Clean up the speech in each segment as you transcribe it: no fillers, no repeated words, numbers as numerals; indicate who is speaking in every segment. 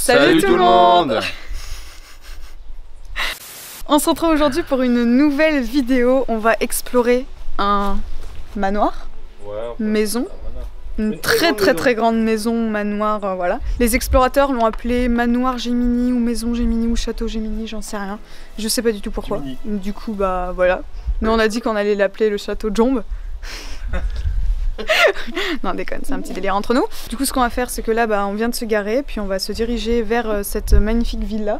Speaker 1: Salut tout le monde. On se retrouve aujourd'hui pour une nouvelle vidéo. On va explorer un manoir, maison, une très grande maison, manoir, voilà. Les explorateurs l'ont appelé manoir Gemini ou maison Gemini ou château Gemini, j'en sais rien. Je sais pas du tout pourquoi. Gemini. Du coup, bah voilà. Nous on a dit qu'on allait l'appeler le château Jombe. Non, déconne, c'est un petit délire entre nous. Du coup, ce qu'on va faire, c'est que là, on vient de se garer, puis on va se diriger vers cette magnifique villa,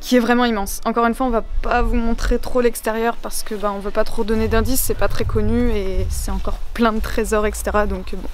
Speaker 1: qui est vraiment immense. Encore une fois, on va pas vous montrer trop l'extérieur parce que on veut pas trop donner d'indices, c'est pas très connu et c'est encore plein de trésors, etc. Donc bon,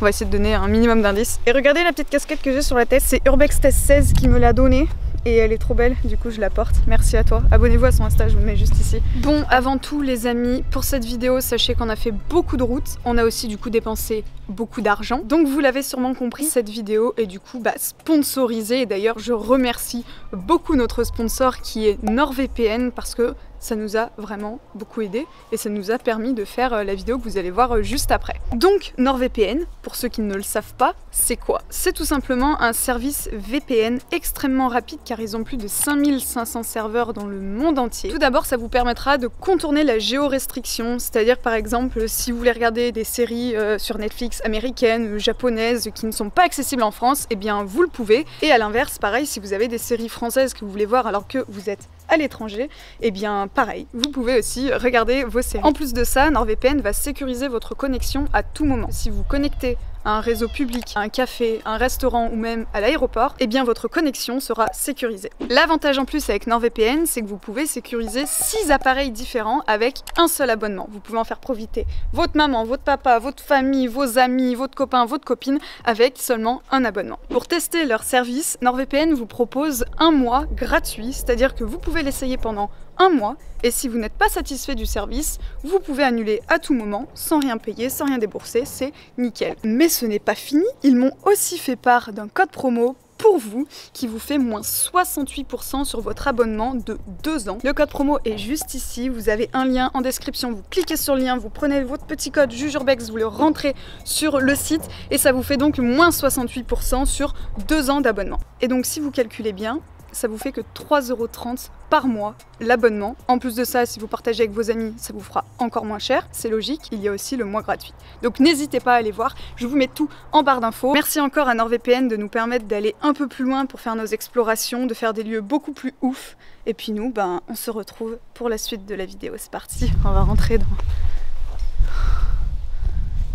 Speaker 1: on va essayer de donner un minimum d'indices. Et regardez la petite casquette que j'ai sur la tête, c'est Urbex Test 16 qui me l'a donnée. Et elle est trop belle, du coup je la porte. Merci à toi. Abonnez-vous à son Insta, je vous le mets juste ici. Bon, avant tout les amis, pour cette vidéo, sachez qu'on a fait beaucoup de routes. On a aussi du coup dépensé beaucoup d'argent. Donc vous l'avez sûrement compris, cette vidéo est du coup sponsorisée. Et d'ailleurs je remercie beaucoup notre sponsor qui est NordVPN parce que ça nous a vraiment beaucoup aidé et ça nous a permis de faire la vidéo que vous allez voir juste après. Donc NordVPN, pour ceux qui ne le savent pas, c'est quoi? C'est tout simplement un service VPN extrêmement rapide car ils ont plus de 5500 serveurs dans le monde entier. Tout d'abord, ça vous permettra de contourner la géorestriction, c'est-à-dire par exemple si vous voulez regarder des séries sur Netflix américaines, japonaises qui ne sont pas accessibles en France, et bien vous le pouvez. Et à l'inverse, pareil, si vous avez des séries françaises que vous voulez voir alors que vous êtes à l'étranger, et bien pareil, vous pouvez aussi regarder vos séries. En plus de ça, NordVPN va sécuriser votre connexion à tout moment. Si vous connectez à un réseau public, à un café, un restaurant ou même à l'aéroport, et bien votre connexion sera sécurisée. L'avantage en plus avec NordVPN, c'est que vous pouvez sécuriser 6 appareils différents avec un seul abonnement. Vous pouvez en faire profiter votre maman, votre papa, votre famille, vos amis, votre copain, votre copine avec seulement un abonnement. Pour tester leur service, NordVPN vous propose un mois gratuit, c'est-à-dire que vous pouvez l'essayer pendant un mois, et si vous n'êtes pas satisfait du service, vous pouvez annuler à tout moment, sans rien payer, sans rien débourser, c'est nickel. Mais ce n'est pas fini, ils m'ont aussi fait part d'un code promo pour vous, qui vous fait moins 68% sur votre abonnement de 2 ans. Le code promo est juste ici, vous avez un lien en description, vous cliquez sur le lien, vous prenez votre petit code JUGEURBEX, vous le rentrez sur le site, et ça vous fait donc moins 68% sur 2 ans d'abonnement. Et donc si vous calculez bien, ça vous fait que 3,30 € par mois l'abonnement. En plus de ça, si vous partagez avec vos amis, ça vous fera encore moins cher. C'est logique, il y a aussi le mois gratuit. Donc n'hésitez pas à aller voir, je vous mets tout en barre d'infos. Merci encore à NordVPN de nous permettre d'aller un peu plus loin pour faire nos explorations, de faire des lieux beaucoup plus ouf. Et puis nous, on se retrouve pour la suite de la vidéo. C'est parti, on va rentrer dans...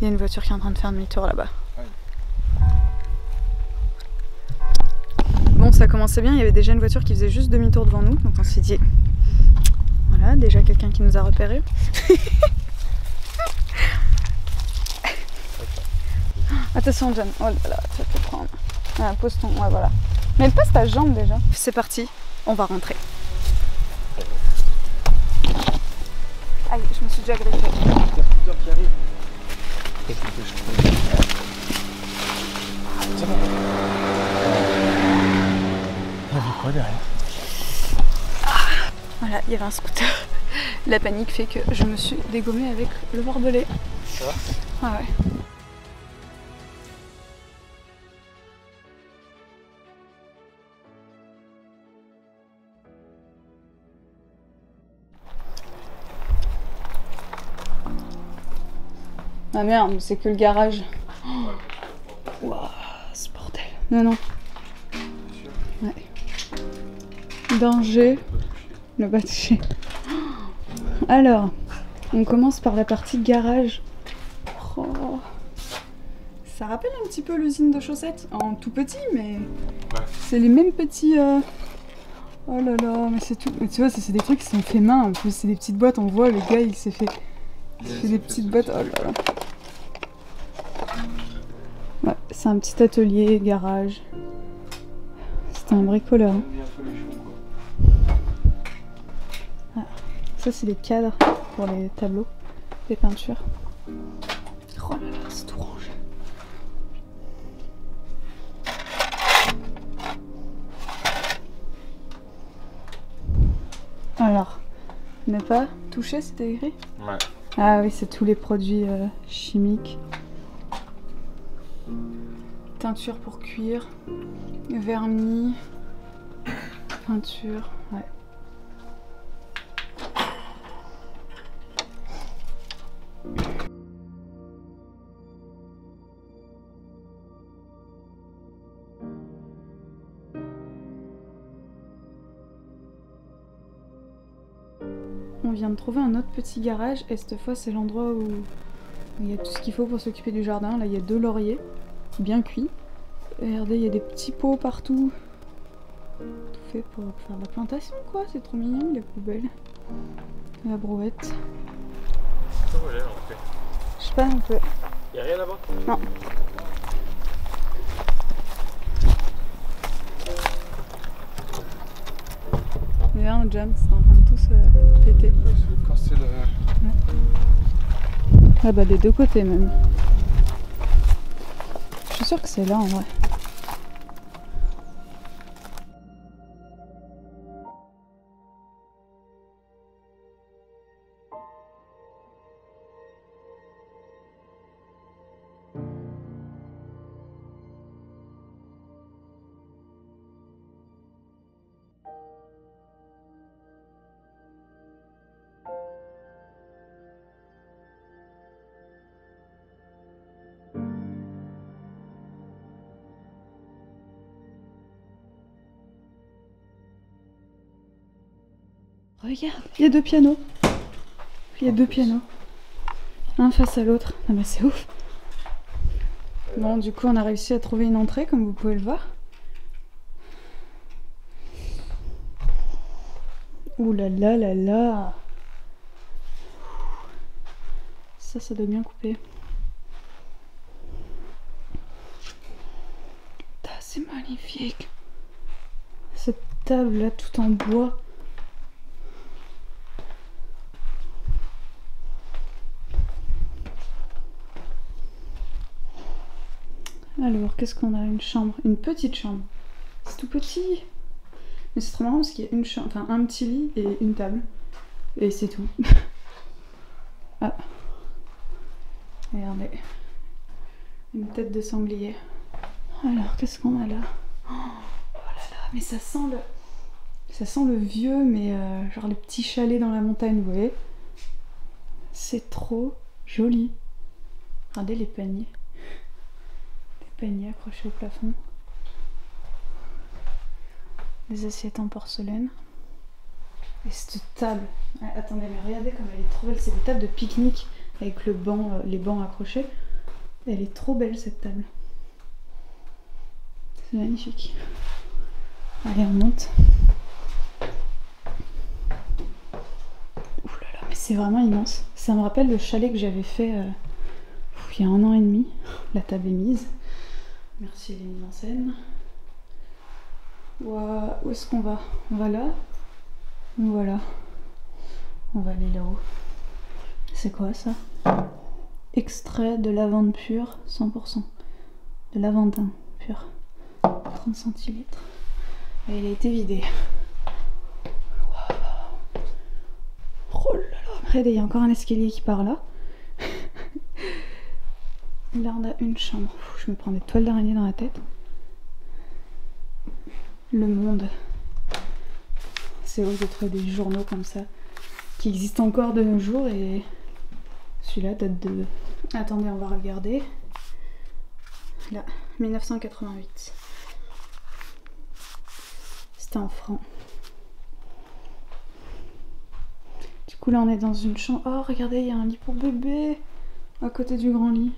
Speaker 1: Il y a une voiture qui est en train de faire demi-tour là-bas. Bon, ça commençait bien, il y avait déjà une voiture qui faisait juste demi-tour devant nous, donc on s'est dit, voilà, déjà quelqu'un qui nous a repérés. Attention John, oh là là, tu vas te prendre. Ah, pose ton, ouais voilà. Mais passe ta jambe déjà. C'est parti, on va rentrer. Aïe, je me suis déjà griffée. Il y a plusieurs qui arrivent. Ça va. Quoi derrière? Voilà, il y avait un scooter. La panique fait que je me suis dégommée avec le barbelé. Ça va? Ah ouais. Ah merde, c'est que le garage. Waouh, ce bordel. Non. Ouais. Danger, ne pas toucher. Alors, on commence par la partie garage. Oh. Ça rappelle un petit peu l'usine de chaussettes, en tout petit, mais c'est les mêmes petits... Oh là là, mais c'est tout. Mais tu vois, c'est des trucs qui sont faits main. En plus, c'est des petites boîtes. On voit, le gars, il s'est fait des petites boîtes. Oh là là. Ouais, c'est un petit atelier, garage. C'est un bricoleur. Hein. Ah, ça, c'est les cadres pour les tableaux, les peintures. Oh là là, c'est tout rangé. Alors, ne pas toucher, c'était écrit? Ouais. Ah oui, c'est tous les produits chimiques. Teinture pour cuir. vernis, peinture, ouais. On vient de trouver un autre petit garage et cette fois c'est l'endroit où il y a tout ce qu'il faut pour s'occuper du jardin. Là il y a 2 lauriers bien cuits. Et regardez, il y a des petits pots partout. Tout fait pour faire de la plantation quoi, c'est trop mignon, les poubelles. La brouette.
Speaker 2: Ça va là en fait.
Speaker 1: Je sais pas un peu.
Speaker 2: Y'a rien là-bas?
Speaker 1: Non. Regarde, Jam, c'est en train de tout se péter.
Speaker 2: Je vais casser le...
Speaker 1: Ah bah des deux côtés même. Je suis sûre que c'est là en vrai. Regarde, il y a 2 pianos. Il y a 2 pianos. Un face à l'autre. Non mais c'est ouf. Bon, du coup, on a réussi à trouver une entrée, comme vous pouvez le voir. Ouh là là là là. Ça doit bien couper. C'est magnifique. Cette table là, tout en bois. Alors, qu'est-ce qu'on a? Une chambre, une petite chambre. C'est tout petit. Mais c'est trop marrant parce qu'il y a une chambre, enfin un petit lit et une table. Et c'est tout. Ah. Regardez. Une tête de sanglier. Alors, qu'est-ce qu'on a là? Oh là là, mais ça sent le vieux, mais genre les petits chalets dans la montagne, vous voyez? C'est trop joli. Regardez les paniers. Panier accroché au plafond, des assiettes en porcelaine et cette table. Ouais, attendez, mais regardez comme elle est trop belle. C'est des tables de pique-nique avec le banc, les bancs accrochés. Elle est trop belle cette table. C'est magnifique. Allez, on monte. Ouh là là, mais c'est vraiment immense. Ça me rappelle le chalet que j'avais fait il y a 1 an et demi. La table est mise. Merci les mises en scène. Où est-ce qu'on va? On va là? Voilà. On va aller là-haut. C'est quoi ça? Extrait de lavande pure, 100%. De lavandin pur. 30 centilitres. Et il a été vidé. Wow. Oh là là. Regardez, il y a encore un escalier qui part là. Là on a une chambre. Je me prends des toiles d'araignée dans la tête. Le Monde. C'est ouf de trouver des journaux comme ça qui existent encore de nos jours et celui-là date de... Attendez, on va regarder. Là, 1988. C'était en francs. Du coup là on est dans une chambre. Oh regardez, il y a un lit pour bébé à côté du grand lit.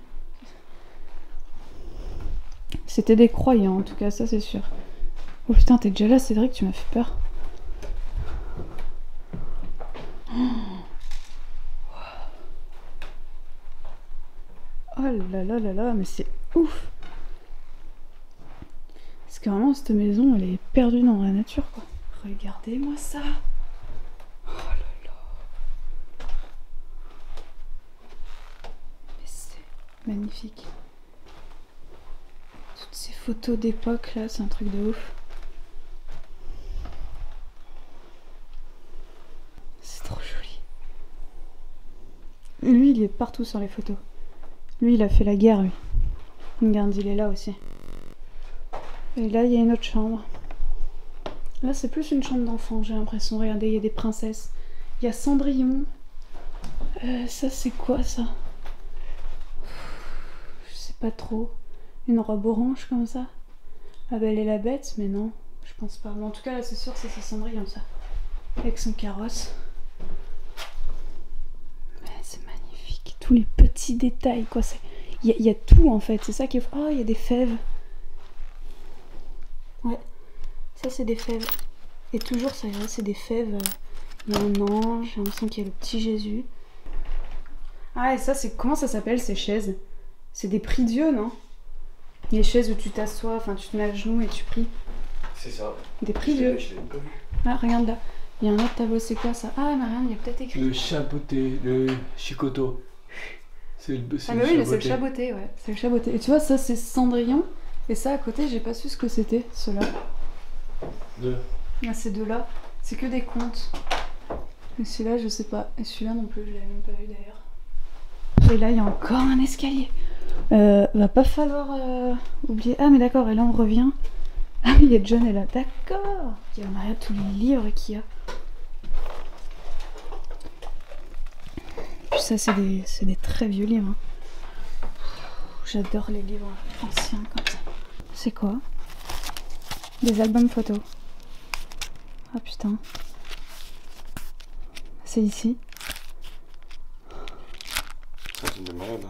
Speaker 1: C'était des croyants en tout cas, ça c'est sûr. Oh putain, t'es déjà là Cédric, tu m'as fait peur. Oh là là là là, mais c'est ouf. Parce que vraiment cette maison elle est perdue dans la nature quoi. Regardez-moi ça. Oh là là. Mais c'est magnifique. Toutes ces photos d'époque là, c'est un truc de ouf. C'est trop joli. Lui il est partout sur les photos. Lui il a fait la guerre lui. Regarde, il est là aussi. Et là, il y a une autre chambre. Là, c'est plus une chambre d'enfant, j'ai l'impression. Regardez, il y a des princesses. Il y a Cendrillon. Ça, c'est quoi, ça? Je sais pas trop. Une robe orange, comme ça. La Belle et la Bête, mais non. Je pense pas. Mais en tout cas, là, c'est sûr, c'est Cendrillon, ça. Avec son carrosse. C'est magnifique. Tous les petits détails, quoi. Il y a tout, en fait. C'est ça qui est... Oh, il y a des fèves. Ouais. Ça, c'est des fèves. Et toujours, ça, c'est des fèves. Il y a un ange. J'ai l'impression qu'il y a le petit Jésus. Ah, et ça, c'est... Comment ça s'appelle, ces chaises? C'est des prie-dieu, non? Les chaises où tu t'assois, enfin, tu te mets à genoux et tu pries.
Speaker 2: C'est ça.
Speaker 1: Des prie-dieu.
Speaker 2: Je l'ai même pas vu.
Speaker 1: Ah, regarde là. Il y a un autre tableau, c'est quoi ça? Ah, mais rien, il y a peut-être écrit.
Speaker 2: Le chapeauté, le chicoto. C'est le
Speaker 1: Ah, mais oui, mais c'est le chaboté, ouais. C'est le chaboté. Et tu vois, ça, c'est Cendrillon. Et ça, à côté, j'ai pas su ce que c'était, ceux-là.
Speaker 2: Deux.
Speaker 1: Ah, ces deux-là, c'est que des contes. Et celui-là, je sais pas. Et celui-là non plus, je l'avais même pas vu d'ailleurs. Et là, il y a encore un escalier. Va pas falloir oublier. Ah, mais d'accord, et là, on revient. Ah, mais il y a John, et là, d'accord. Il y a Maria, tous les livres qu'il y a. Puis ça, c'est des très vieux livres. Hein. J'adore les livres anciens comme ça. C'est quoi? Des albums photos. Ah putain. C'est ici.
Speaker 2: Ça, c'est une malade.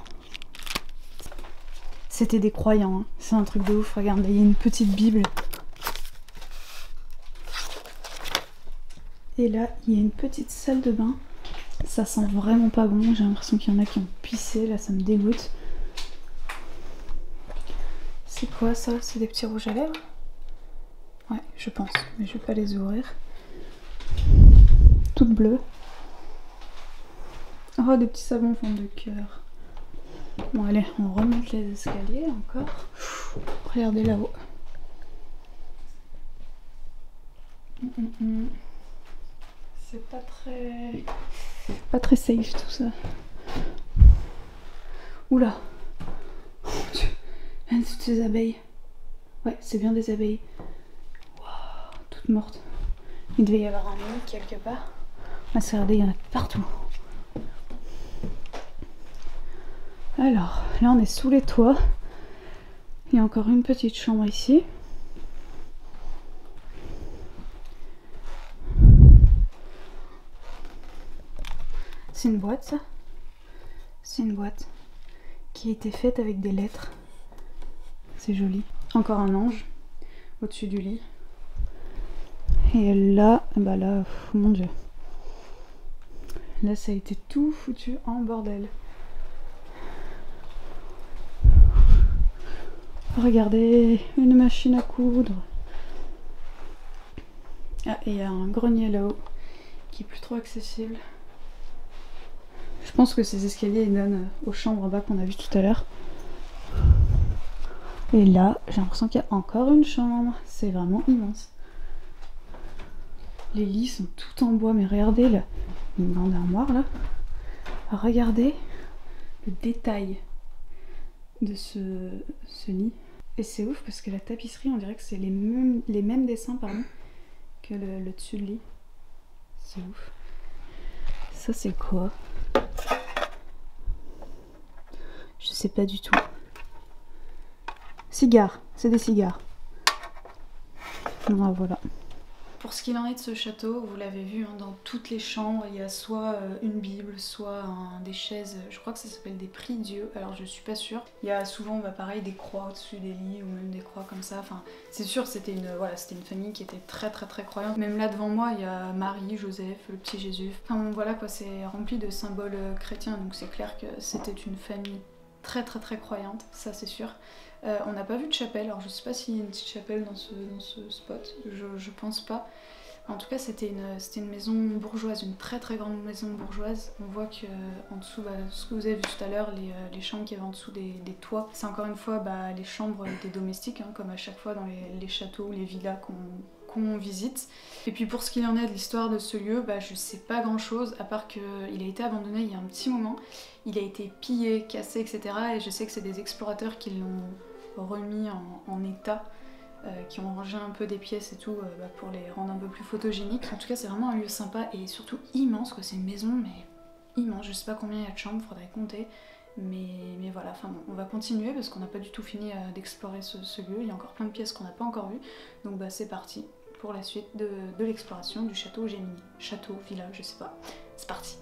Speaker 1: C'était des croyants. Hein. C'est un truc de ouf. Regarde, il y a une petite Bible. Et là, il y a une petite salle de bain. Ça sent vraiment pas bon. J'ai l'impression qu'il y en a qui ont pissé. Là, ça me dégoûte. C'est quoi ça? C'est des petits rouges à lèvres? Ouais, je pense. Mais je vais pas les ouvrir. Toutes bleues. Oh, des petits savons fond de cœur. Bon, allez, on remonte les escaliers encore. Regardez là-haut. C'est pas très safe tout ça. Oula. Oh mon Dieu. Toutes ces abeilles. Ouais, c'est bien des abeilles. Wow, toutes mortes. Il devait y avoir un nid quelque part. Ah, regardez, il y en a partout. Alors, là on est sous les toits. Il y a encore une petite chambre ici. C'est une boîte, ça. C'est une boîte qui a été faite avec des lettres. C'est joli. Encore un ange au-dessus du lit. Et là, bah là, mon Dieu. Là, ça a été tout foutu en bordel. Regardez, une machine à coudre. Ah, et il y a un grenier là-haut qui est plus trop accessible. Je pense que ces escaliers ils donnent aux chambres en bas qu'on a vu tout à l'heure. Et là, j'ai l'impression qu'il y a encore une chambre. C'est vraiment immense. Les lits sont tout en bois, mais regardez là, une grande armoire là. Regardez le détail de ce lit. Et c'est ouf parce que la tapisserie, on dirait que c'est les mêmes dessins pardon, que le dessus de lit. C'est ouf. Ça c'est quoi? Je sais pas du tout. Cigares, c'est des cigares. Ah, voilà. Pour ce qu'il en est de ce château, vous l'avez vu, hein, dans toutes les chambres, il y a soit une Bible, soit des chaises, je crois que ça s'appelle des prie-dieu, alors je suis pas sûre. Il y a souvent, pareil, des croix au-dessus des lits, ou même des croix comme ça, enfin, c'est sûr, c'était une famille qui était très croyante. Même là devant moi, il y a Marie, Joseph, le petit Jésus. Enfin bon, voilà quoi, c'est rempli de symboles chrétiens, donc c'est clair que c'était une famille très croyante, ça c'est sûr. On n'a pas vu de chapelle, alors je sais pas s'il y a une petite chapelle dans ce spot, je pense pas. En tout cas c'était une maison bourgeoise, une très grande maison bourgeoise. On voit que en dessous, ce que vous avez vu tout à l'heure, les chambres qu'il y avait en dessous des toits, c'est encore une fois les chambres des domestiques, hein, comme à chaque fois dans les châteaux ou les villas qu'on visite. Et puis pour ce qu'il en est de l'histoire de ce lieu, je sais pas grand chose, à part qu'il a été abandonné il y a un petit moment. Il a été pillé, cassé, etc. Et je sais que c'est des explorateurs qui l'ont remis en état qui ont rangé un peu des pièces et tout pour les rendre un peu plus photogéniques. En tout cas, c'est vraiment un lieu sympa et surtout immense, quoi. C'est une maison, mais immense. Je sais pas combien il y a de chambres, faudrait compter. Mais voilà, enfin bon, on va continuer parce qu'on n'a pas du tout fini d'explorer ce lieu. Il y a encore plein de pièces qu'on n'a pas encore vues. Donc bah c'est parti pour la suite de l'exploration du château Gemini. Château, villa, je sais pas. C'est parti.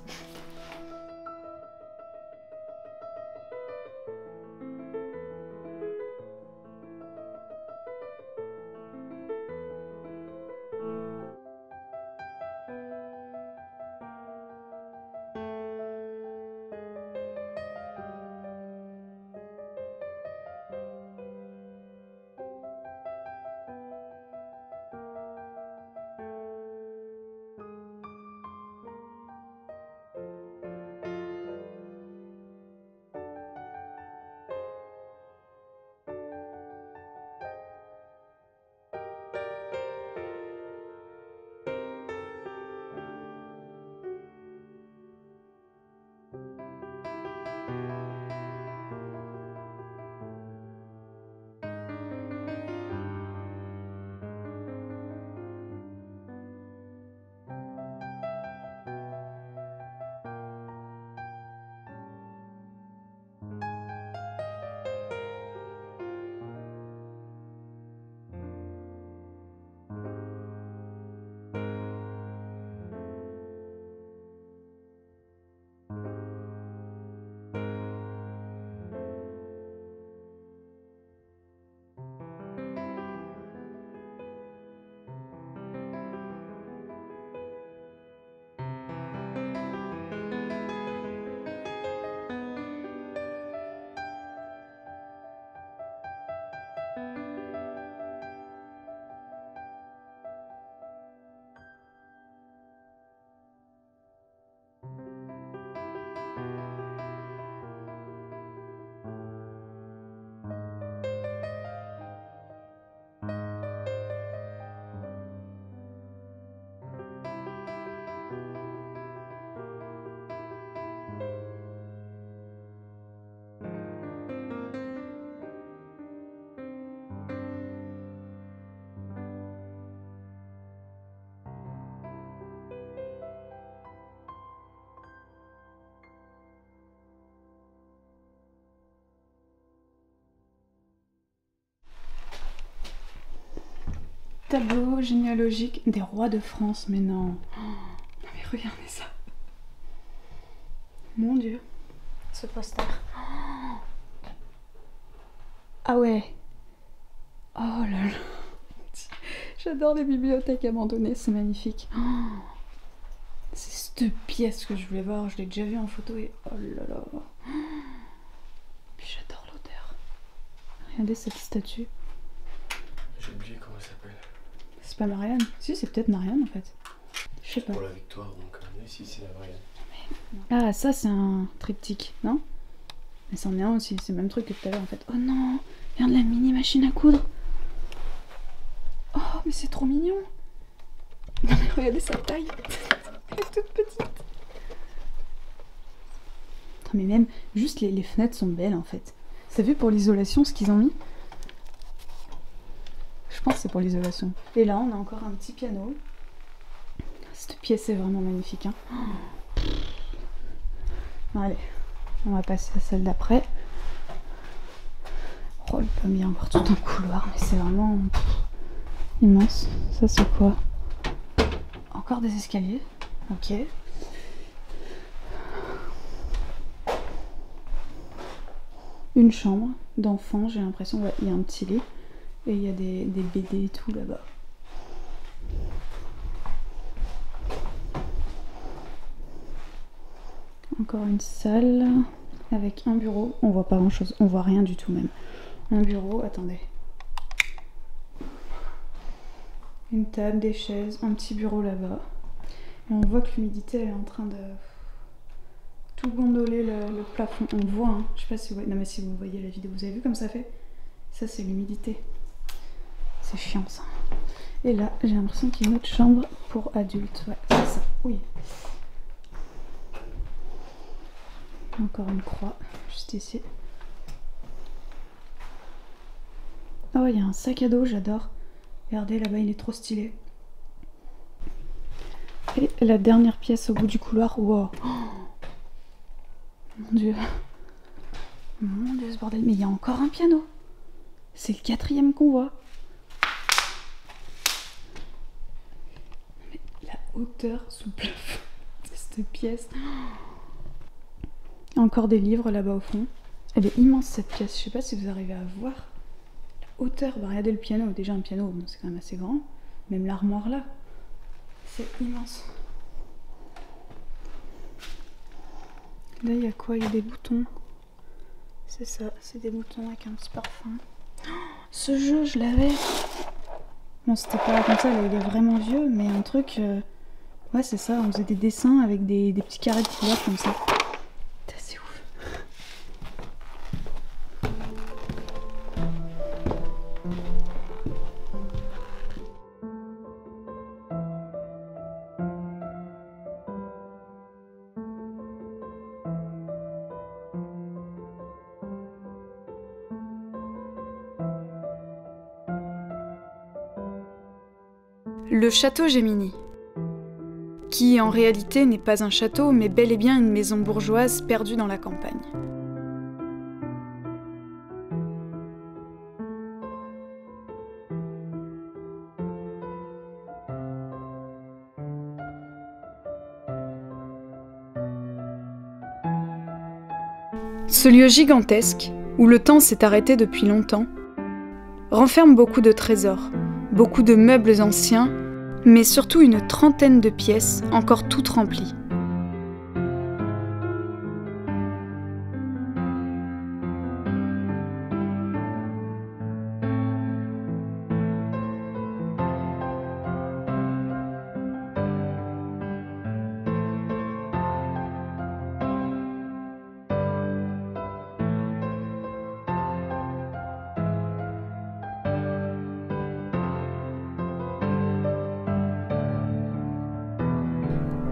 Speaker 1: Tableau généalogique des rois de France, mais non. Oh, non mais regardez ça. Mon Dieu, ce poster. Oh. Ah ouais. Oh là là. J'adore les bibliothèques abandonnées, c'est magnifique. Oh. C'est cette pièce que je voulais voir, je l'ai déjà vue en photo et oh là là. Oh. Puis j'adore l'odeur. Regardez cette statue.
Speaker 2: J'ai oublié comment elle s'appelle.
Speaker 1: C'est pas Marianne? Si, c'est peut-être Marianne en fait. Je sais pas.
Speaker 2: Pour la victoire, donc si c'est la Marianne.
Speaker 1: Ah, ça c'est un triptyque, non? Mais c'en est un aussi, c'est le même truc que tout à l'heure en fait. Oh non, regarde la mini machine à coudre. Oh, mais c'est trop mignon. Non mais regardez sa taille. Elle est toute petite. Non, mais même, juste les fenêtres sont belles en fait. T'as vu pour l'isolation ce qu'ils ont mis? Je pense que c'est pour l'isolation. Et là, on a encore un petit piano. Cette pièce est vraiment magnifique. Hein. Bon, allez, on va passer à celle d'après. Oh, le pomme, il y a encore tout un couloir, mais c'est vraiment immense. Ça, c'est quoi? Encore des escaliers. Ok. Une chambre d'enfant, j'ai l'impression. Ouais, il y a un petit lit. Et il y a des BD et tout là-bas. Encore une salle avec un bureau. On voit pas grand chose, on voit rien du tout même. Un bureau, attendez. Une table, des chaises, un petit bureau là-bas. Et on voit que l'humidité elle est en train de tout gondoler le plafond. On voit, hein. Je sais pas si vous voyez. Non mais si vous voyez la vidéo, vous avez vu comme ça fait? Ça c'est l'humidité. C'est chiant ça. Et là, j'ai l'impression qu'il y a une autre chambre pour adultes. Ouais, c'est ça. Oui. Encore une croix, juste ici. Oh, il y a un sac à dos, j'adore. Regardez, là-bas, il est trop stylé. Et la dernière pièce au bout du couloir. Wow. Oh, mon dieu. Mon dieu, ce bordel. Mais il y a encore un piano. C'est le 4e qu'on voit. Mais la hauteur sous le plafond de cette pièce. Encore des livres là-bas au fond. Elle est immense cette pièce. Je sais pas si vous arrivez à voir la hauteur. Bah, regardez le piano. Déjà un piano, bon, c'est quand même assez grand. Même l'armoire là. C'est immense. Là, il y a quoi? Il y a des boutons. C'est ça, c'est des boutons avec un petit parfum. Oh, ce jeu, je l'avais. Bon, c'était pas comme ça, là, il est vraiment vieux, mais un truc... Ouais, c'est ça, on faisait des dessins avec des petits carrés de couleurs comme ça. Putain, c'est ouf. Le château Gemini, qui en réalité n'est pas un château, mais bel et bien une maison bourgeoise perdue dans la campagne. Ce lieu gigantesque, où le temps s'est arrêté depuis longtemps, renferme beaucoup de trésors, beaucoup de meubles anciens, mais surtout une 30aine de pièces encore toutes remplies.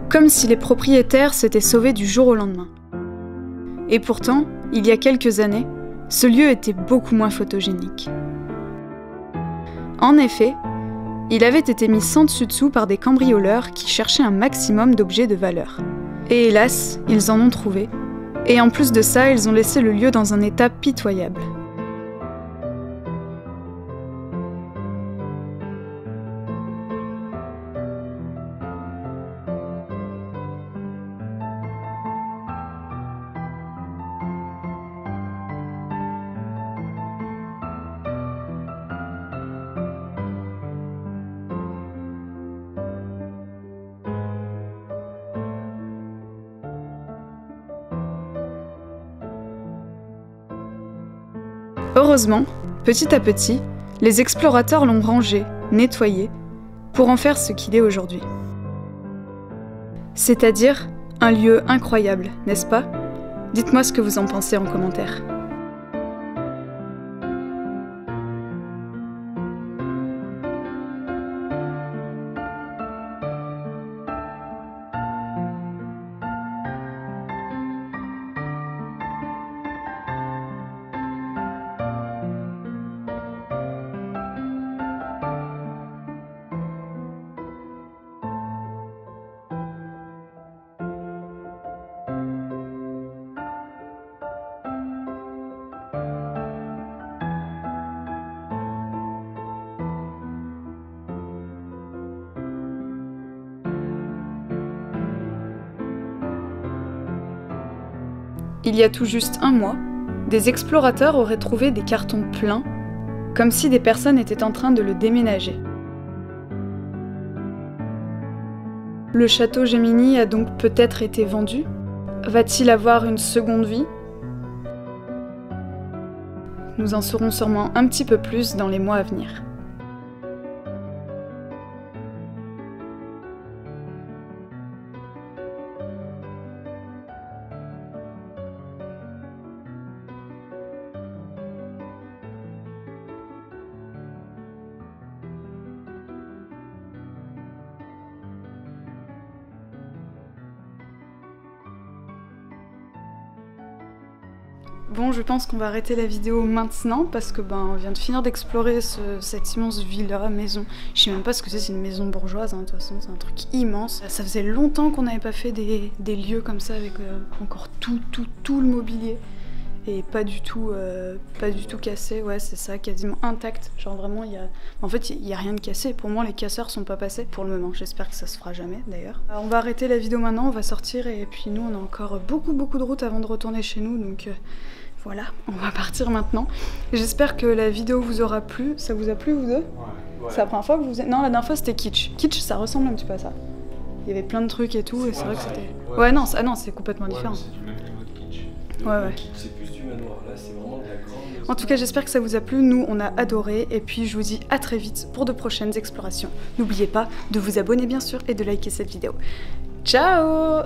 Speaker 1: Comme si les propriétaires s'étaient sauvés du jour au lendemain. Et pourtant, il y a quelques années, ce lieu était beaucoup moins photogénique. En effet, il avait été mis sans dessus dessous par des cambrioleurs qui cherchaient un maximum d'objets de valeur. Et hélas, ils en ont trouvé. Et en plus de ça, ils ont laissé le lieu dans un état pitoyable. Heureusement, petit à petit, les explorateurs l'ont rangé, nettoyé, pour en faire ce qu'il est aujourd'hui. C'est-à-dire un lieu incroyable, n'est-ce pas? Dites-moi ce que vous en pensez en commentaire. Il y a tout juste un mois, des explorateurs auraient trouvé des cartons pleins, comme si des personnes étaient en train de le déménager. Le château Gemini a donc peut-être été vendu? Va-t-il avoir une seconde vie? Nous en saurons sûrement un petit peu plus dans les mois à venir. Bon, je pense qu'on va arrêter la vidéo maintenant parce que on vient de finir d'explorer cette immense villa, maison. Je sais même pas ce que c'est une maison bourgeoise, hein, de toute façon, c'est un truc immense. Ça faisait longtemps qu'on n'avait pas fait des lieux comme ça avec encore tout le mobilier. Et pas du tout cassé, ouais c'est ça, quasiment intact. Genre vraiment, en fait il y a rien de cassé. Pour moi les casseurs sont pas passés pour le moment, j'espère que ça se fera jamais d'ailleurs. On va arrêter la vidéo maintenant, on va sortir et puis nous on a encore beaucoup de route avant de retourner chez nous, donc voilà, on va partir maintenant. J'espère que la vidéo vous aura plu, ça vous a plu vous deux? Ouais. C'est la première fois que vous... Non, la dernière fois c'était kitsch. Kitsch ça ressemble un petit peu à ça. Il y avait plein de trucs et tout et c'est vrai que c'était... Ouais non, c'est complètement différent. C'est du même niveau de kitsch. Ouais. C'est plus du manoir, là c'est vraiment de la grande... En tout cas j'espère que ça vous a plu, nous on a adoré et puis je vous dis à très vite pour de prochaines explorations. N'oubliez pas de vous abonner bien sûr et de liker cette vidéo. Ciao.